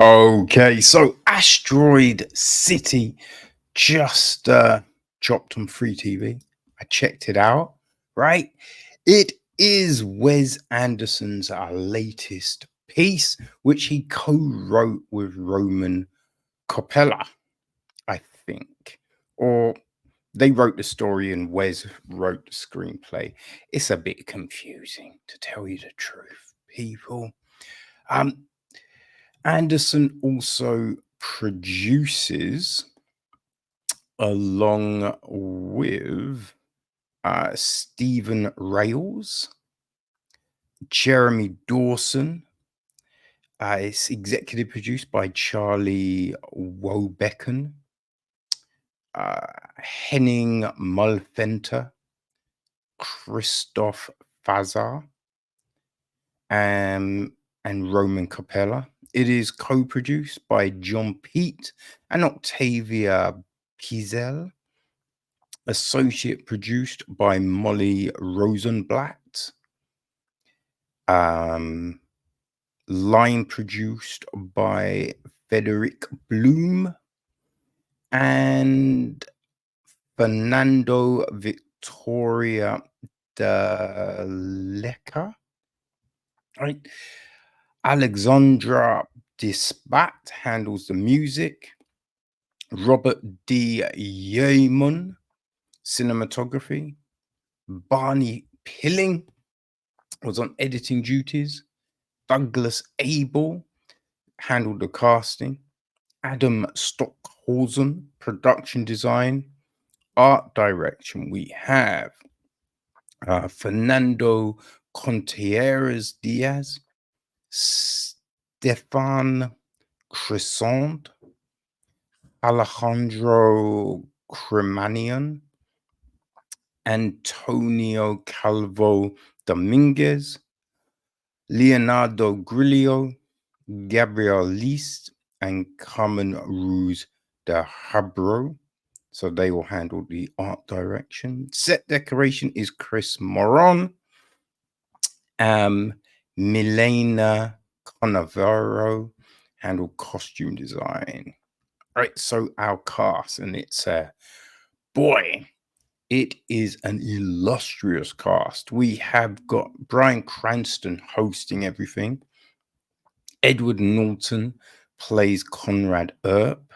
Okay, so Asteroid City just dropped on free TV. I checked it out, right? It is Wes Anderson's latest piece, which he co-wrote with Roman Coppola, I think. Or they wrote the story and Wes wrote the screenplay. It's a bit confusing, to tell you the truth, people. Um, Anderson also produces, along with Stephen Rails, Jeremy Dawson. It's executive produced by Charlie Wobecken, Henning Mulfenter, Christoph Fazar, and Roman Capella. It is co-produced by John Pete and Octavia Pizel, associate produced by Molly Rosenblatt, um, line produced by Frederick Bloom and Fernando Victoria de Leca. Right. Alexandra Dispat handles the music. Robert D. Yeaman, cinematography. Barney Pilling was on editing duties. Douglas Abel handled the casting. Adam Stockhausen, production design. Art direction, we have Fernando Contreras Diaz, Stefan Crescent, Alejandro Cremanian, Antonio Calvo Dominguez, Leonardo Grillo, Gabriel List, and Carmen Ruz de Habro. So they will handle the art direction. Set decoration is Chris Moron. Milena Conavero handled costume design. Right, so our cast, and it's boy, it is an illustrious cast. We have got Bryan Cranston hosting everything. Edward Norton plays Conrad Earp.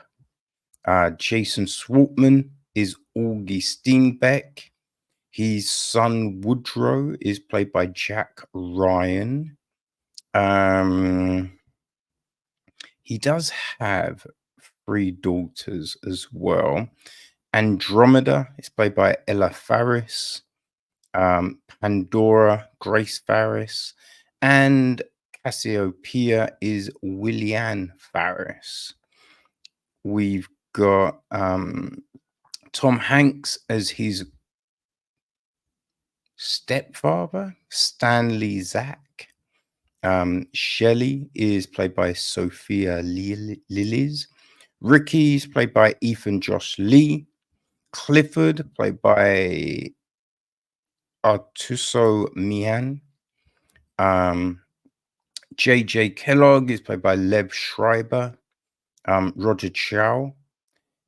Jason Schwartzman is Augie Steenbeck. His son Woodrow is played by Jack Ryan. He does have 3 daughters as well. Andromeda is played by Ella Faris. Pandora, Grace Faris. And Cassiopeia is Willianne Faris. We've got Tom Hanks as his stepfather, Stanley Zach. Shelley is played by Sophia Lillies. Ricky is played by Ethan Josh Lee. Clifford, played by Artuso Mian. J.J. Kellogg is played by Lev Schreiber. Roger Chow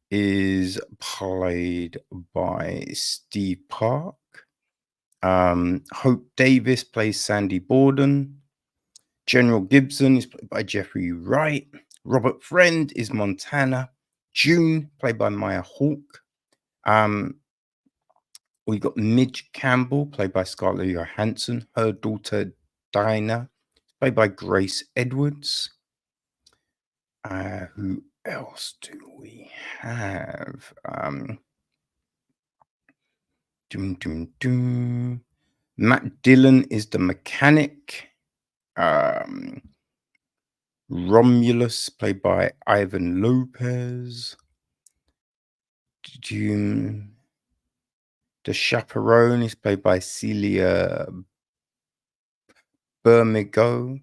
is played by Steve Park. Hope Davis plays Sandy Borden. General Gibson is played by Jeffrey Wright. Robert Friend is Montana. June, played by Maya Hawke. We got Midge Campbell, played by Scarlett Johansson. Her daughter, Dinah, played by Grace Edwards. Who else do we have? Matt Dillon is the mechanic. Romulus, played by Ivan Lopez. The chaperone is played by Celia Bermigo.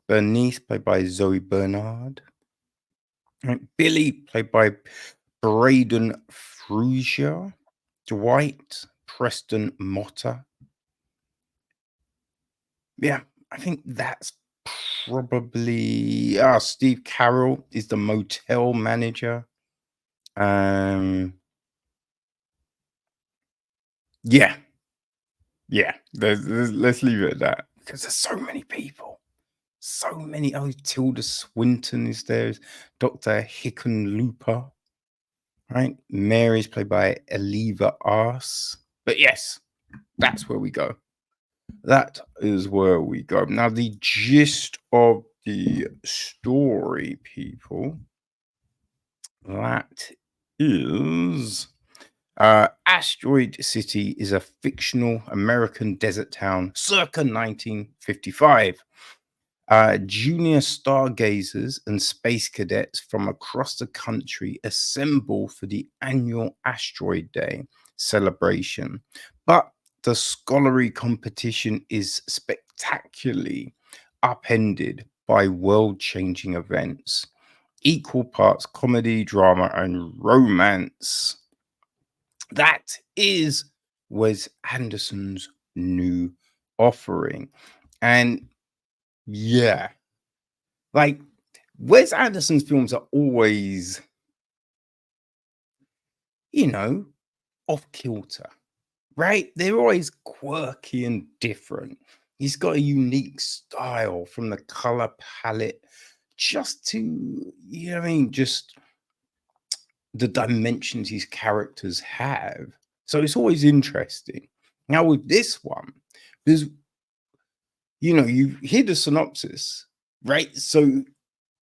Bernice, played by Zoe Bernard. Billy, played by Braden Frugia. Dwight, Preston Motta. Yeah, I think that's Probably Steve Carroll is the motel manager. Um, yeah, yeah. Let's leave it at that because there's so many people, so many. Oh, Tilda Swinton is there. Dr. Hickenlooper, right? Mary's played by Eliva Arse. But yes, that's where we go. That is where we go. Now, the gist of the story, people, that is Asteroid City is a fictional American desert town circa 1955. Junior stargazers and space cadets from across the country assemble for the annual Asteroid Day celebration. But the scholarly competition is spectacularly upended by world changing events, equal parts comedy, drama, and romance. That is Wes Anderson's new offering. And yeah, like Wes Anderson's films are always, you know, off kilter, right? They're always quirky and different. He's got a unique style from the color palette just to, you know what I mean, just the dimensions his characters have. So it's always interesting. Now, with this one, there's, you hear the synopsis, right? So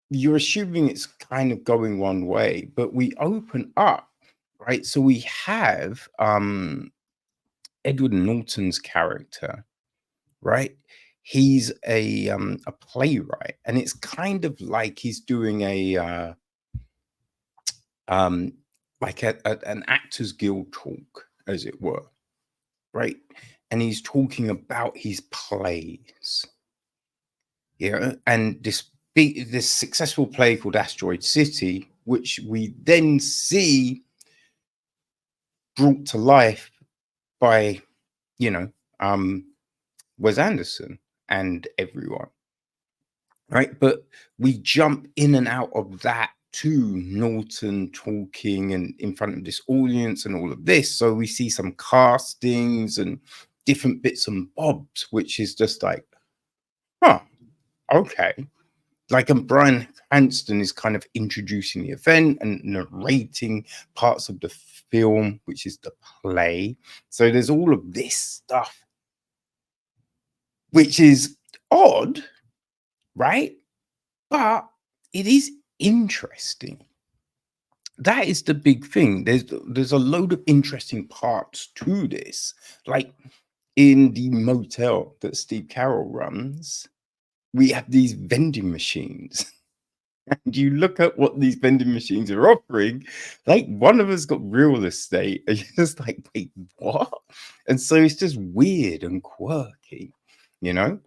you're assuming it's kind of going one way, but we open up, right? So we have Edward Norton's character, right? He's a playwright, and it's kind of like he's doing a um like an actors guild talk, as it were, right? And he's talking about his plays, yeah, and this successful play called Asteroid City, which we then see brought to life by, you know, um, Wes Anderson and everyone, right? But we jump in and out of that to Norton talking and in front of this audience and all of this. So we see some castings and different bits and bobs, which is just like, huh, okay. Like, and Brian Cranston is kind of introducing the event and narrating parts of the film, which is the play. So there's all of this stuff, which is odd, right? But it is interesting. That is the big thing. There's a load of interesting parts to this. Like in the motel that Steve Carroll runs, we have these vending machines. And you look at what these vending machines are offering, like one of us got real estate, and you're just like, wait, what? And so it's just weird and quirky, you know?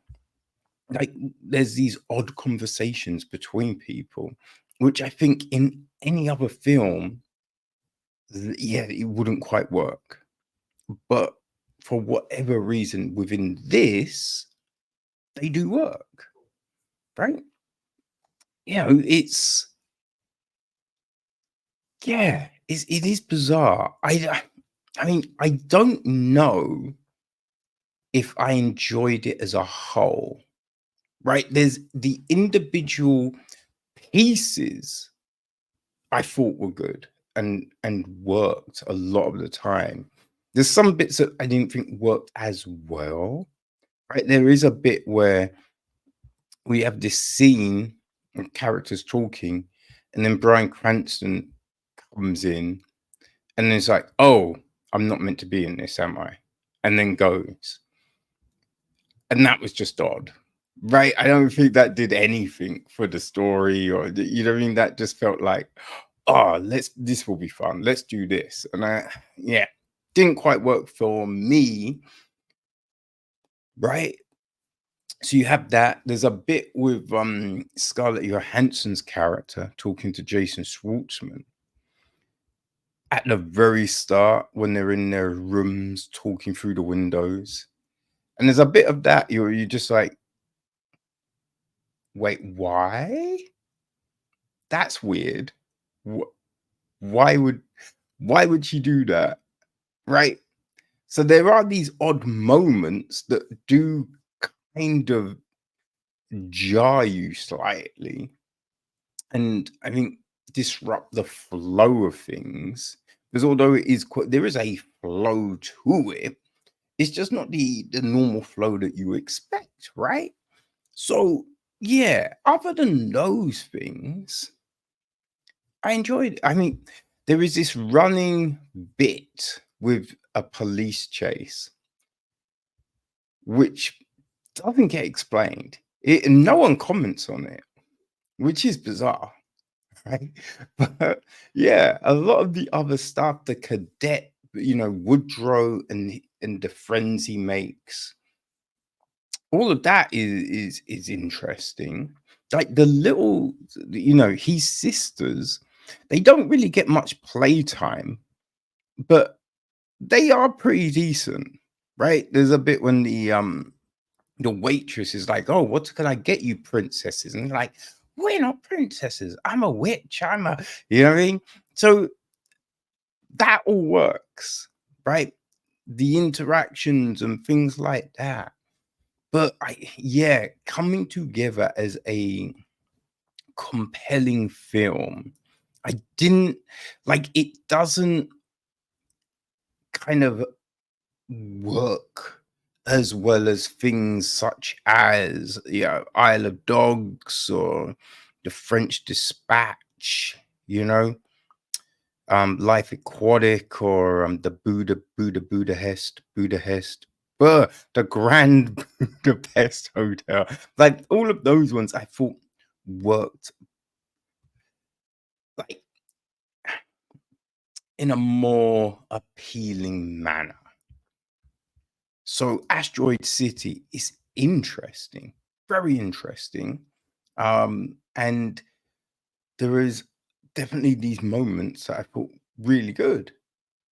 Like there's these odd conversations between people, which I think in any other film, yeah, it wouldn't quite work. But for whatever reason within this, they do work, right? It's yeah, it is bizarre. I mean, I don't know if I enjoyed it as a whole, right? There's the individual pieces I thought were good and worked a lot of the time. There's some bits that I didn't think worked as well, right? There is a bit where we have this scene of characters talking, and then Brian Cranston comes in and it's like, oh, I'm not meant to be in this, am I? And then goes. And that was just odd. Right. I don't think that did anything for the story or you know what I mean? That just felt like, oh, this will be fun. Let's do this. And yeah, didn't quite work for me. Right. So you have that. There's a bit with Scarlett Johansson's character talking to Jason Schwartzman at the very start when they're in their rooms talking through the windows. And there's a bit of that you're just like, Wait, why? That's weird. Wh- Why would why would she do that? Right? So there are these odd moments that do kind of jar you slightly, and I think disrupt the flow of things. Because although it is quite, there is a flow to it, it's just not the normal flow that you expect, right? So yeah, other than those things, I enjoyed it. I mean, there is this running bit with a police chase, which doesn't get explained. No one comments on it, which is bizarre, right? But yeah, a lot of the other stuff, the cadet, Woodrow and the friends he makes, all of that is interesting. Like the little, his sisters, they don't really get much playtime, but they are pretty decent, right? There's a bit when the waitress is like, "Oh, what can I get you, princesses?" And they're like, "We're not princesses. I'm a witch. I'm a," you know what I mean? So that all works, right? The interactions and things like that. But yeah, coming together as a compelling film, I didn't like it, doesn't kind of work as well as things such as, Isle of Dogs or The French Dispatch, you know, Life Aquatic, or the Budapest, the Grand Budapest Hotel. Like all of those ones, I thought worked like in a more appealing manner. So Asteroid City is interesting, very interesting. And there is definitely these moments that I thought really good.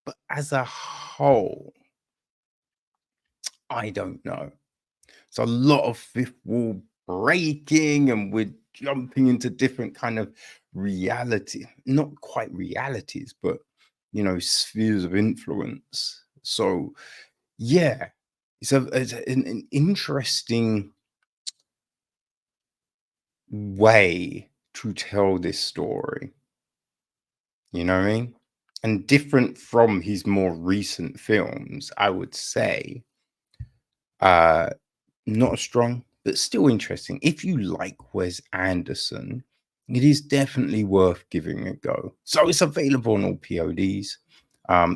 But as a whole, I don't know. It's a lot of fifth wall breaking, and we're jumping into different kind of reality, not quite realities, but spheres of influence. So yeah, it's an interesting way to tell this story. You know what I mean? And different from his more recent films, I would say. Uh, Not as strong, but still interesting. If you like Wes Anderson, it is definitely worth giving a go. So it's available on all PODs.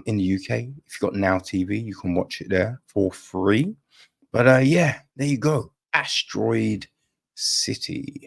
In the UK, if you've got Now TV, you can watch it there for free. But yeah, there you go. Asteroid City.